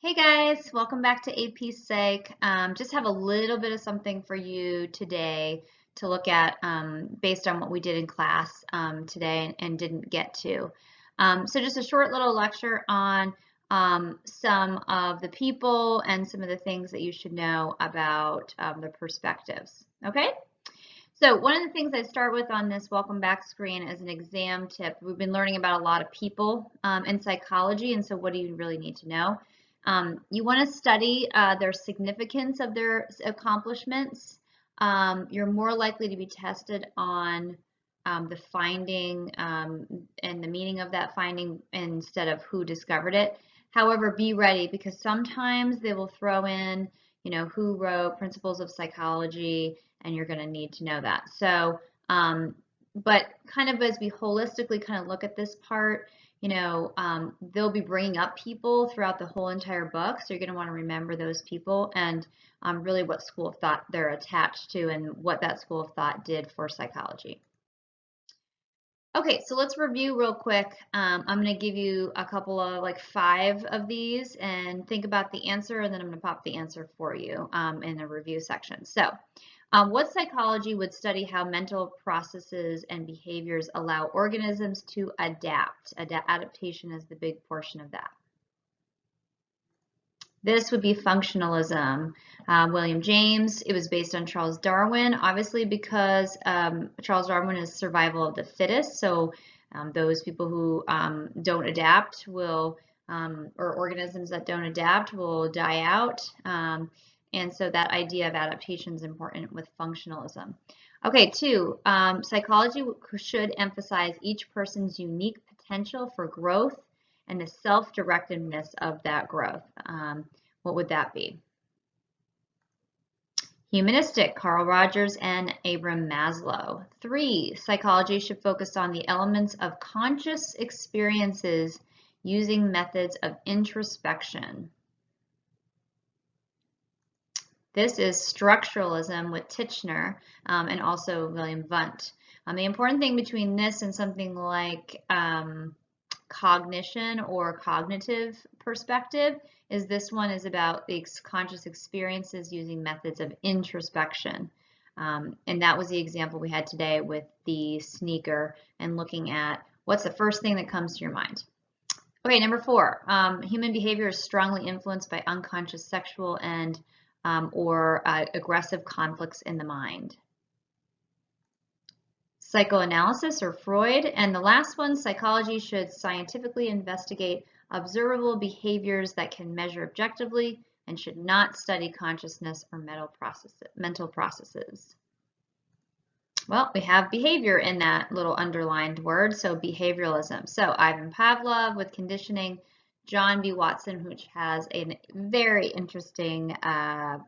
Hey guys, welcome back to AP Psych. Just have a little bit of something for you today to look at based on what we did in class today and didn't get to. So just a short little lecture on some of the people and some of the things that you should know about the perspectives. Okay? So one of the things I start with on this welcome back screen is an exam tip. We've been learning about a lot of people in psychology, and so what do you really need to know? You want to study their significance of their accomplishments. You're more likely to be tested on the finding and the meaning of that finding instead of who discovered it. However, be ready because sometimes they will throw in, who wrote Principles of Psychology, and you're going to need to know that. So, but kind of as we holistically kind of look at this part, they'll be bringing up people throughout the whole entire book. So you're going to want to remember those people and really what school of thought they're attached to and what that school of thought did for psychology. Okay, so let's review real quick. I'm going to give you a couple of like 5 of these and think about the answer, and then I'm going to pop the answer for you in the review section. So, what psychology would study how mental processes and behaviors allow organisms to adapt? Adaptation is the big portion of that. This would be functionalism. William James, it was based on Charles Darwin, obviously because Charles Darwin is survival of the fittest. So those people who don't adapt will, or organisms that don't adapt will die out. And so that idea of adaptation is important with functionalism. Okay, 2, psychology should emphasize each person's unique potential for growth and the self-directedness of that growth. What would that be? Humanistic, Carl Rogers and Abraham Maslow. 3, psychology should focus on the elements of conscious experiences using methods of introspection. This is structuralism with Titchener and also William Wundt. The important thing between this and something like cognition or cognitive perspective is this one is about the conscious experiences using methods of introspection. And that was the example we had today with the sneaker and looking at what's the first thing that comes to your mind. Okay, number 4, human behavior is strongly influenced by unconscious sexual and or aggressive conflicts in the mind. Psychoanalysis or Freud. And the last one, psychology should scientifically investigate observable behaviors that can measure objectively and should not study consciousness or mental processes. Well, we have behavior in that little underlined word, so behavioralism. So Ivan Pavlov with conditioning, John B. Watson, which has a very interesting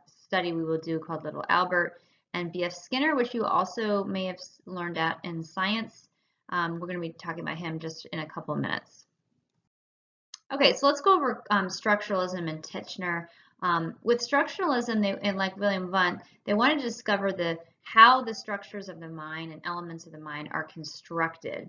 study we will do called Little Albert, and B.F. Skinner, which you also may have learned at in science. We're going to be talking about him just in a couple of minutes. Okay, so let's go over structuralism and Titchener. With structuralism, and like William Wundt, they wanted to discover how the structures of the mind and elements of the mind are constructed.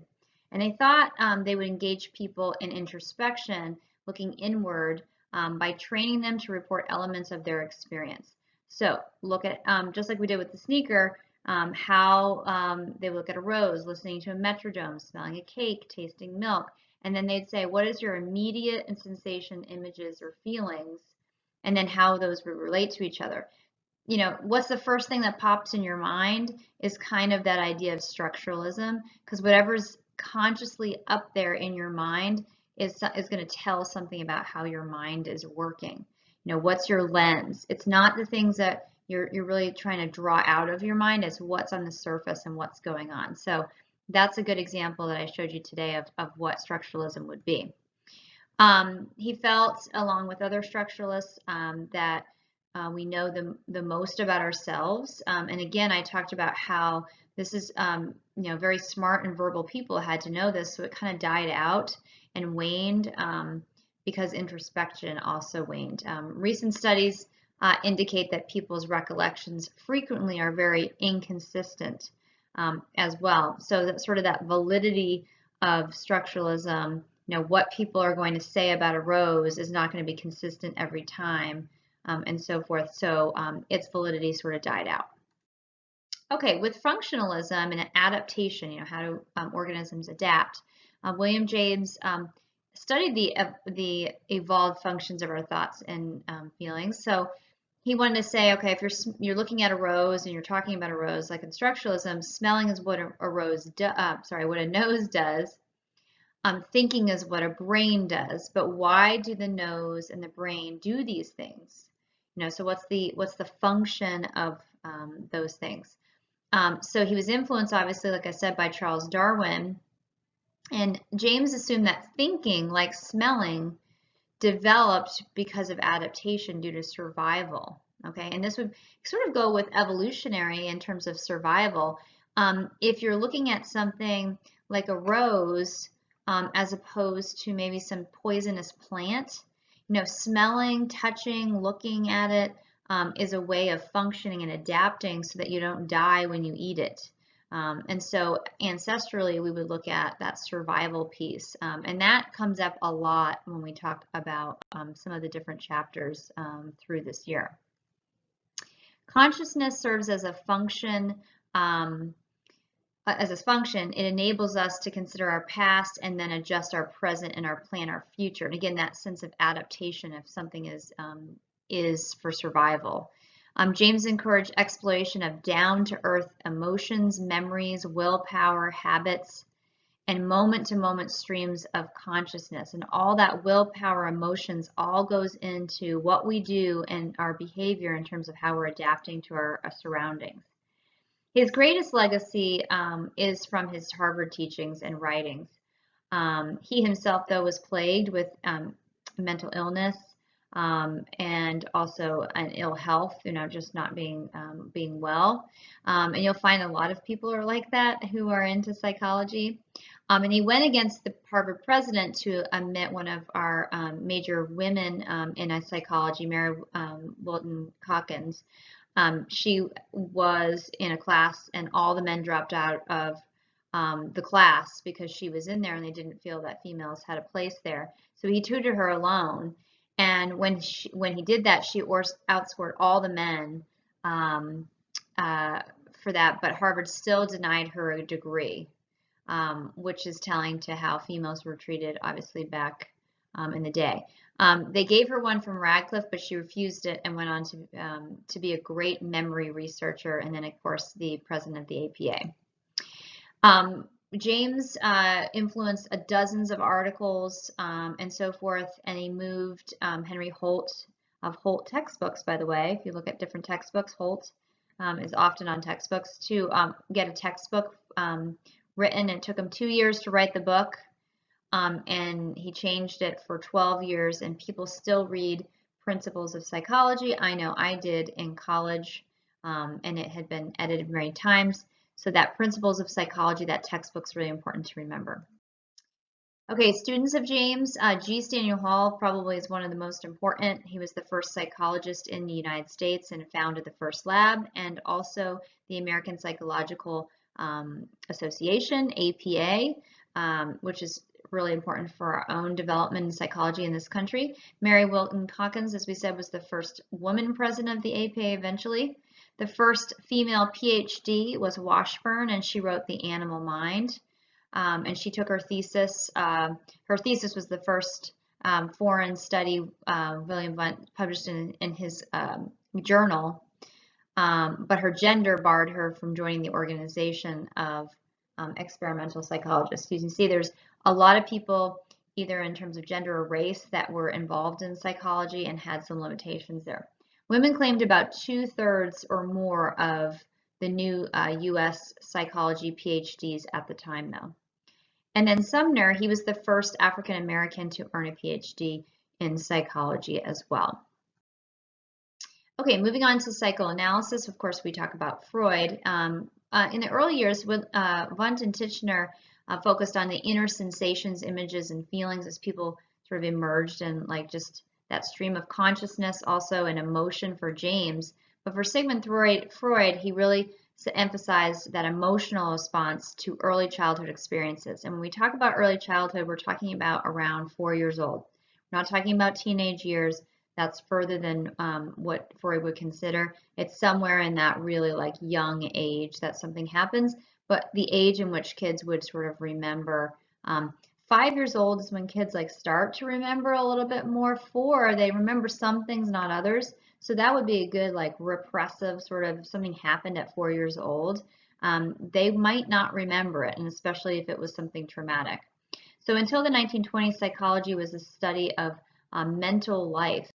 And they thought they would engage people in introspection, looking inward, by training them to report elements of their experience. So look at, just like we did with the sneaker, how they look at a rose, listening to a metronome, smelling a cake, tasting milk, and then they'd say, what is your immediate sensation, images, or feelings, and then how those would relate to each other. What's the first thing that pops in your mind is kind of that idea of structuralism, because whatever's consciously up there in your mind is going to tell something about how your mind is working. What's your lens? It's not the things that you're really trying to draw out of your mind, it's what's on the surface and what's going on. So that's a good example that I showed you today of what structuralism would be. He felt, along with other structuralists, that we know the most about ourselves. And again, I talked about how this is, very smart and verbal people had to know this, so it kind of died out and waned because introspection also waned. Recent studies indicate that people's recollections frequently are very inconsistent as well. So that sort of that validity of structuralism what people are going to say about a rose is not going to be consistent every time, and so forth. So its validity sort of died out. Okay, with functionalism and adaptation, how do organisms adapt? William James studied the evolved functions of our thoughts and feelings. So he wanted to say, okay, if you're looking at a rose and you're talking about a rose, like in structuralism, smelling is what what a nose does. Thinking is what a brain does. But why do the nose and the brain do these things? So what's the function of those things? So he was influenced, obviously, like I said, by Charles Darwin. And James assumed that thinking, like smelling, developed because of adaptation due to survival. Okay, and this would sort of go with evolutionary in terms of survival. If you're looking at something like a rose, as opposed to maybe some poisonous plant, smelling, touching, looking at it is a way of functioning and adapting so that you don't die when you eat it. And so ancestrally, we would look at that survival piece. And that comes up a lot when we talk about some of the different chapters through this year. Consciousness serves as a function. It enables us to consider our past and then adjust our present and plan our future. And again, that sense of adaptation if something is for survival. James encouraged exploration of down-to-earth emotions, memories, willpower, habits, and moment-to-moment streams of consciousness. And all that willpower, emotions, all goes into what we do and our behavior in terms of how we're adapting to our surroundings. His greatest legacy is from his Harvard teachings and writings. He himself, though, was plagued with mental illness, and also an ill health, just not being well. And you'll find a lot of people are like that who are into psychology. And he went against the Harvard president to admit one of our major women in psychology, Mary Wilton Calkins. She was in a class and all the men dropped out of the class because she was in there and they didn't feel that females had a place there. So he tutored her alone. And when he did that, she outscored all the men for that, but Harvard still denied her a degree, which is telling to how females were treated, obviously, back in the day. They gave her one from Radcliffe, but she refused it and went on to be a great memory researcher, and then, of course, the president of the APA. James influenced dozens of articles and so forth, and he moved Henry Holt of Holt textbooks, by the way. If you look at different textbooks, Holt is often on textbooks, to get a textbook written. It took him 2 years to write the book, and he changed it for 12 years, and people still read Principles of Psychology. I know I did in college, and it had been edited many times. So that Principles of Psychology, that textbook's really important to remember. Okay, students of James, G. Staniel Hall probably is one of the most important. He was the first psychologist in the United States and founded the first lab, and also the American Psychological Association, APA, which is really important for our own development in psychology in this country. Mary Wilton Calkins, as we said, was the first woman president of the APA eventually. The first female PhD was Washburn, and she wrote The Animal Mind. And she took her thesis. Her thesis was the first foreign study William Wundt published in his journal, but her gender barred her from joining the organization of experimental psychologists. You can see there's a lot of people, either in terms of gender or race, that were involved in psychology and had some limitations there. Women claimed about 2/3 or more of the new U.S. psychology PhDs at the time, though. And then Sumner, he was the first African American to earn a PhD in psychology as well. Okay, moving on to psychoanalysis. Of course, we talk about Freud. In the early years, Wundt and Titchener focused on the inner sensations, images, and feelings as people sort of emerged in like just that stream of consciousness, also an emotion for James. But for Sigmund Freud, he really emphasized that emotional response to early childhood experiences. And when we talk about early childhood, we're talking about around 4 years old. We're not talking about teenage years. That's further than what Freud would consider. It's somewhere in that really like young age that something happens, but the age in which kids would sort of remember. 5 years old is when kids like start to remember a little bit more. 4, they remember some things, not others. So that would be a good like repressive sort of something happened at 4 years old. They might not remember it, and especially if it was something traumatic. So until the 1920s, psychology was a study of mental life.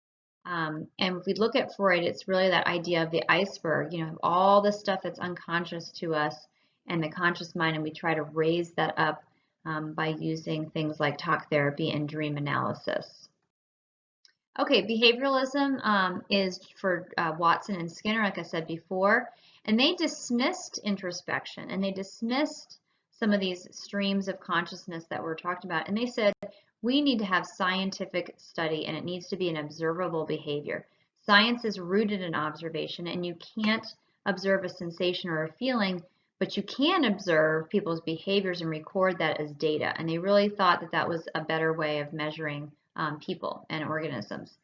And if we look at Freud, it's really that idea of the iceberg, all the stuff that's unconscious to us and the conscious mind, and we try to raise that up by using things like talk therapy and dream analysis. Okay, behavioralism is for Watson and Skinner, like I said before, and they dismissed introspection and they dismissed some of these streams of consciousness that we're talking about, and they said we need to have scientific study and it needs to be an observable behavior. Science is rooted in observation, and you can't observe a sensation or a feeling, but you can observe people's behaviors and record that as data. And they really thought that that was a better way of measuring people and organisms.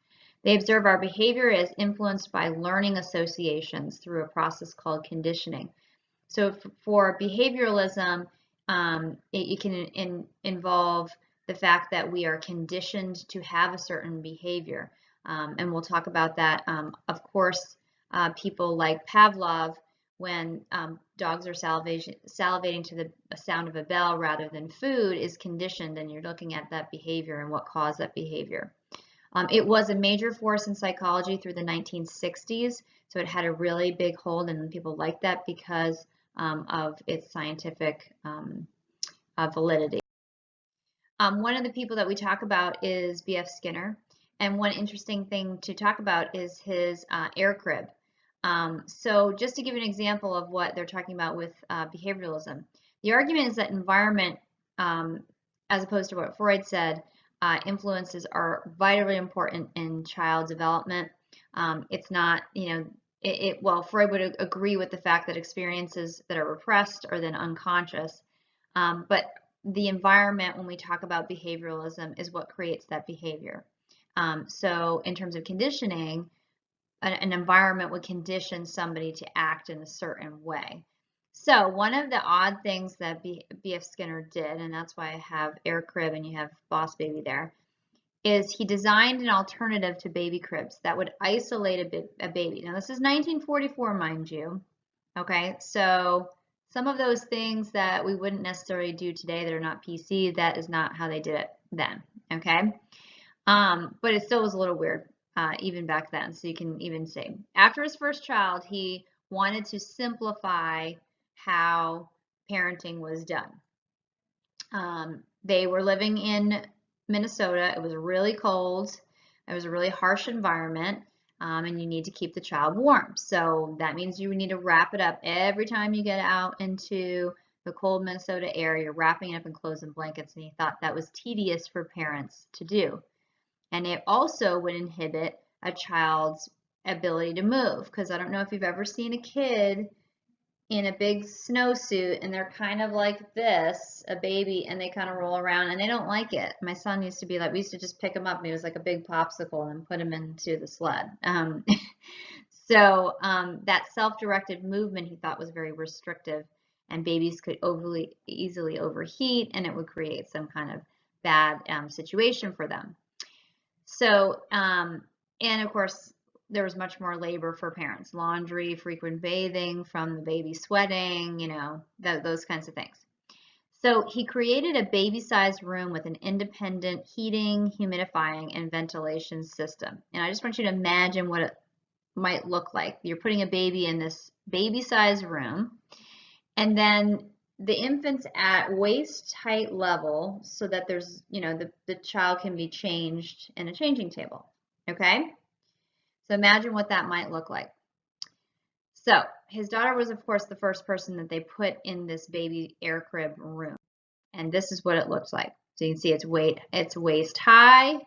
They observe our behavior as influenced by learning associations through a process called conditioning. So for behavioralism, it can involve the fact that we are conditioned to have a certain behavior. And we'll talk about that. Of course, people like Pavlov, when dogs are salivating to the sound of a bell rather than food, is conditioned, and you're looking at that behavior and what caused that behavior. It was a major force in psychology through the 1960s, so it had a really big hold, and people liked that because of its scientific validity. One of the people that we talk about is B.F. Skinner, and one interesting thing to talk about is his air crib. So just to give you an example of what they're talking about with behavioralism, the argument is that environment, as opposed to what Freud said, influences are vitally important in child development. It's not, well, Freud would agree with the fact that experiences that are repressed are then unconscious, but the environment, when we talk about behavioralism, is what creates that behavior. So in terms of conditioning, an environment would condition somebody to act in a certain way. So one of the odd things that B.F. Skinner did, and that's why I have air crib and you have Boss Baby there, is he designed an alternative to baby cribs that would isolate a baby. Now this is 1944, mind you. Okay, so some of those things that we wouldn't necessarily do today that are not PC, that is not how they did it then. Okay, but it still was a little weird. Even back then, so you can even see. After his first child, he wanted to simplify how parenting was done. They were living in Minnesota. It was really cold. It was a really harsh environment, and you need to keep the child warm. So that means you need to wrap it up every time you get out into the cold Minnesota air. You're wrapping it up in clothes and blankets, and he thought that was tedious for parents to do. And it also would inhibit a child's ability to move, because I don't know if you've ever seen a kid in a big snowsuit and they're kind of like this, a baby, and they kind of roll around and they don't like it. My son used to be like, we used to just pick him up and he was like a big popsicle and put him into the sled. So that self-directed movement he thought was very restrictive, and babies could easily overheat, and it would create some kind of bad situation for them. So, and of course, there was much more labor for parents, laundry, frequent bathing from the baby sweating, those kinds of things. So he created a baby-sized room with an independent heating, humidifying, and ventilation system. And I just want you to imagine what it might look like. You're putting a baby in this baby-sized room, and then the infant's at waist height level so that there's, the child can be changed in a changing table, okay? So imagine what that might look like. So his daughter was, of course, the first person that they put in this baby air crib room. And this is what it looks like. So you can see it's waist high.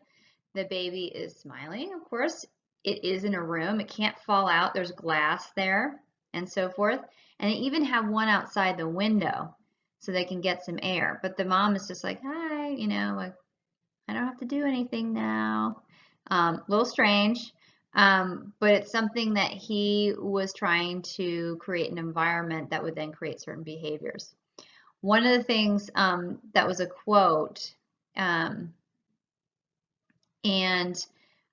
The baby is smiling, of course. It is in a room. It can't fall out. There's glass there and so forth. And they even have one outside the window so they can get some air. But the mom is just like, hi, you know, like, I don't have to do anything now. A little strange, but it's something that he was trying to create an environment that would then create certain behaviors. One of the things that was a quote and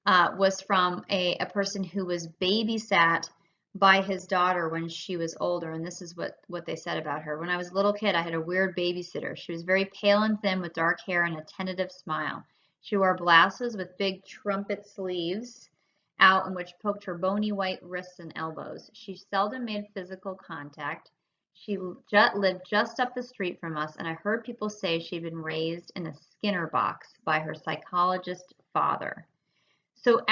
was from a person who was babysat by his daughter when she was older. And this is what they said about her. When I was a little kid, I had a weird babysitter. She was very pale and thin with dark hair and a tentative smile. She wore blouses with big trumpet sleeves out and which poked her bony white wrists and elbows. She seldom made physical contact. She lived just up the street from us, and I heard people say she'd been raised in a Skinner box by her psychologist father. So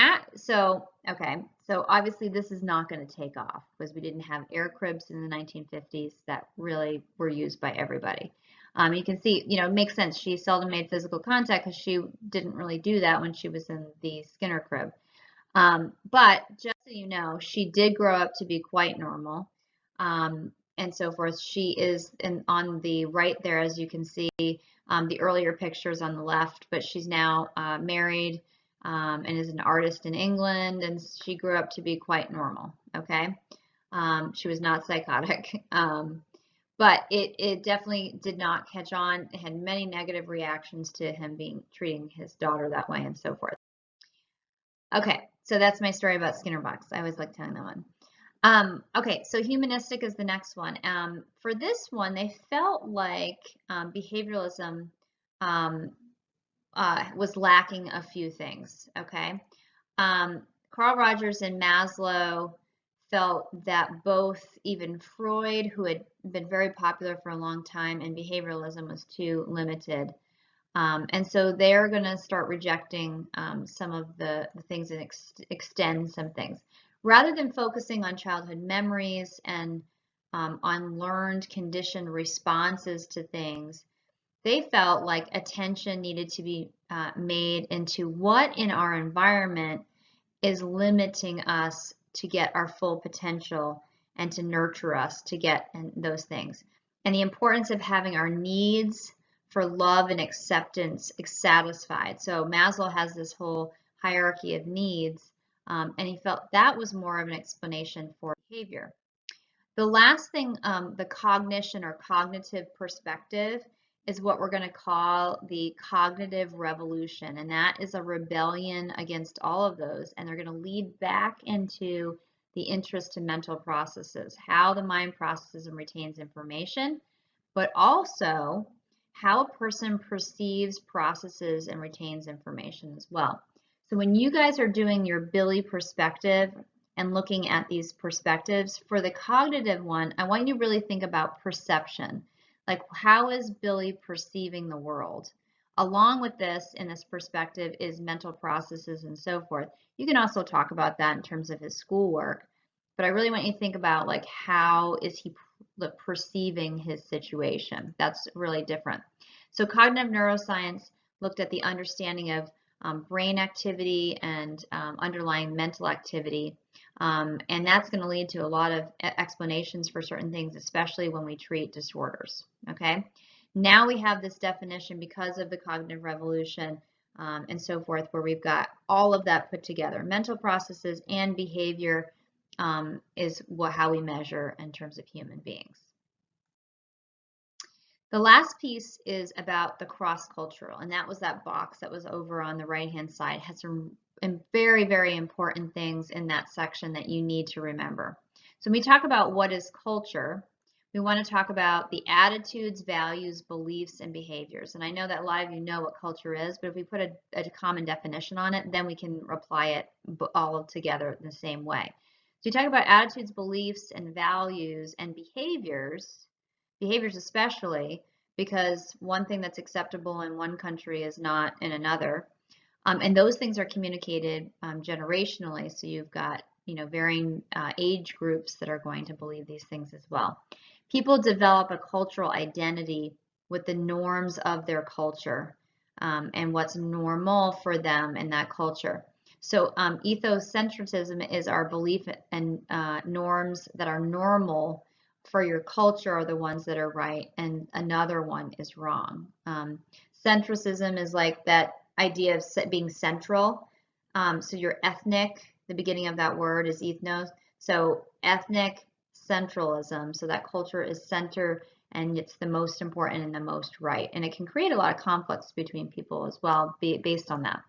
obviously this is not going to take off because we didn't have air cribs in the 1950s that really were used by everybody. You can see, you know, it makes sense. She seldom made physical contact because she didn't really do that when she was in the Skinner crib. But just so you know, she did grow up to be quite normal, and so forth. She is on the right there, as you can see, the earlier pictures on the left, but she's now married and is an artist in England, and she grew up to be quite normal, okay? She was not psychotic. But it definitely did not catch on. It had many negative reactions to him treating his daughter that way and so forth. Okay, so that's my story about Skinner box. I always like telling that one. Okay, so humanistic is the next one. For this one, they felt like behavioralism was lacking a few things, okay? Carl Rogers and Maslow felt that both even Freud, who had been very popular for a long time, and behavioralism was too limited. And so they're going to start rejecting some of the things and extend some things. Rather than focusing on childhood memories and on learned conditioned responses to things, they felt like attention needed to be made into what in our environment is limiting us to get our full potential and to nurture us to get those things. And the importance of having our needs for love and acceptance satisfied. So Maslow has this whole hierarchy of needs, and he felt that was more of an explanation for behavior. The last thing, the cognition or cognitive perspective, is what we're going to call the cognitive revolution, and that is a rebellion against all of those, and they're going to lead back into the interest to mental processes, how the mind processes and retains information, but also how a person perceives, processes, and retains information as well. So when you guys are doing your Billy perspective and looking at these perspectives, for the cognitive one, I want you to really think about perception. Like, how is Billy perceiving the world? Along with this, in this perspective, is mental processes and so forth. You can also talk about that in terms of his schoolwork, but I really want you to think about, like, how is he perceiving his situation? That's really different. So cognitive neuroscience looked at the understanding of brain activity and underlying mental activity. And that's going to lead to a lot of explanations for certain things, especially when we treat disorders, okay? Now we have this definition because of the cognitive revolution and so forth, where we've got all of that put together. Mental processes and behavior is how we measure in terms of human beings. The last piece is about the cross-cultural, and that was that box that was over on the right-hand side. It has some very, very important things in that section that you need to remember. So when we talk about what is culture, we want to talk about the attitudes, values, beliefs, and behaviors. And I know that a lot of you know what culture is, but if we put a common definition on it, then we can apply it all together in the same way. So you talk about attitudes, beliefs, and values, and behaviors especially, because one thing that's acceptable in one country is not in another. And those things are communicated generationally. So you've got, you know, varying age groups that are going to believe these things as well. People develop a cultural identity with the norms of their culture and what's normal for them in that culture. So ethocentrism is our belief in norms that are normal for your culture are the ones that are right and another one is wrong. Centricism is like that idea of being central. So your ethnic, the beginning of that word is ethnos. So ethnic centralism, so that culture is center and it's the most important and the most right. And it can create a lot of conflicts between people as well based on that.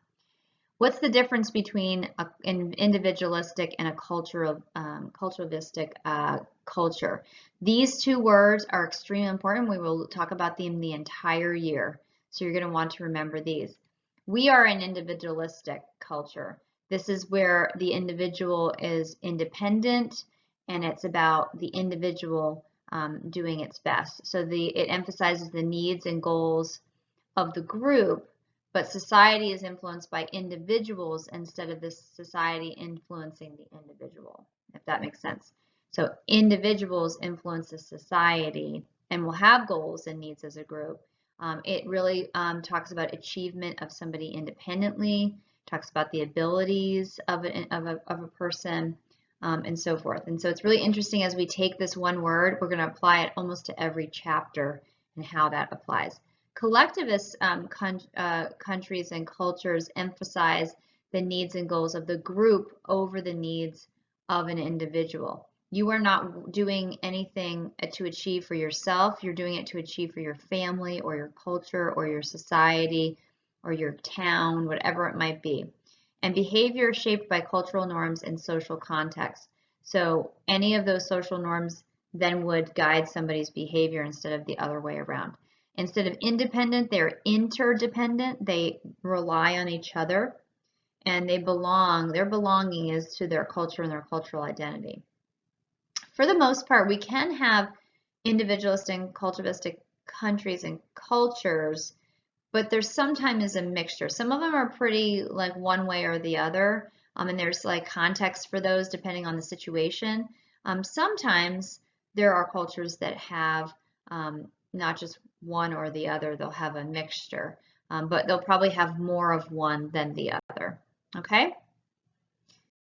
What's the difference between an individualistic and a culturalistic culture? These two words are extremely important. We will talk about them the entire year. So you're going to want to remember these. We are an individualistic culture. This is where the individual is independent and it's about the individual doing its best. So it emphasizes the needs and goals of the group, but society is influenced by individuals instead of this society influencing the individual, if that makes sense. So individuals influence the society and will have goals and needs as a group. It really talks about achievement of somebody independently, talks about the abilities of a person, and so forth. And so it's really interesting as we take this one word, we're going to apply it almost to every chapter and how that applies. Collectivist countries and cultures emphasize the needs and goals of the group over the needs of an individual. You are not doing anything to achieve for yourself. You're doing it to achieve for your family or your culture or your society or your town, whatever it might be. And behavior is shaped by cultural norms and social context. So any of those social norms then would guide somebody's behavior instead of the other way around. Instead of independent, they're interdependent. They rely on each other and they belong. Their belonging is to their culture and their cultural identity. For the most part, we can have individualistic and culturalistic countries and cultures, but there's sometimes a mixture. Some of them are pretty like one way or the other, and there's like context for those depending on the situation. Sometimes there are cultures that have not just one or the other, they'll have a mixture, but they'll probably have more of one than the other, okay?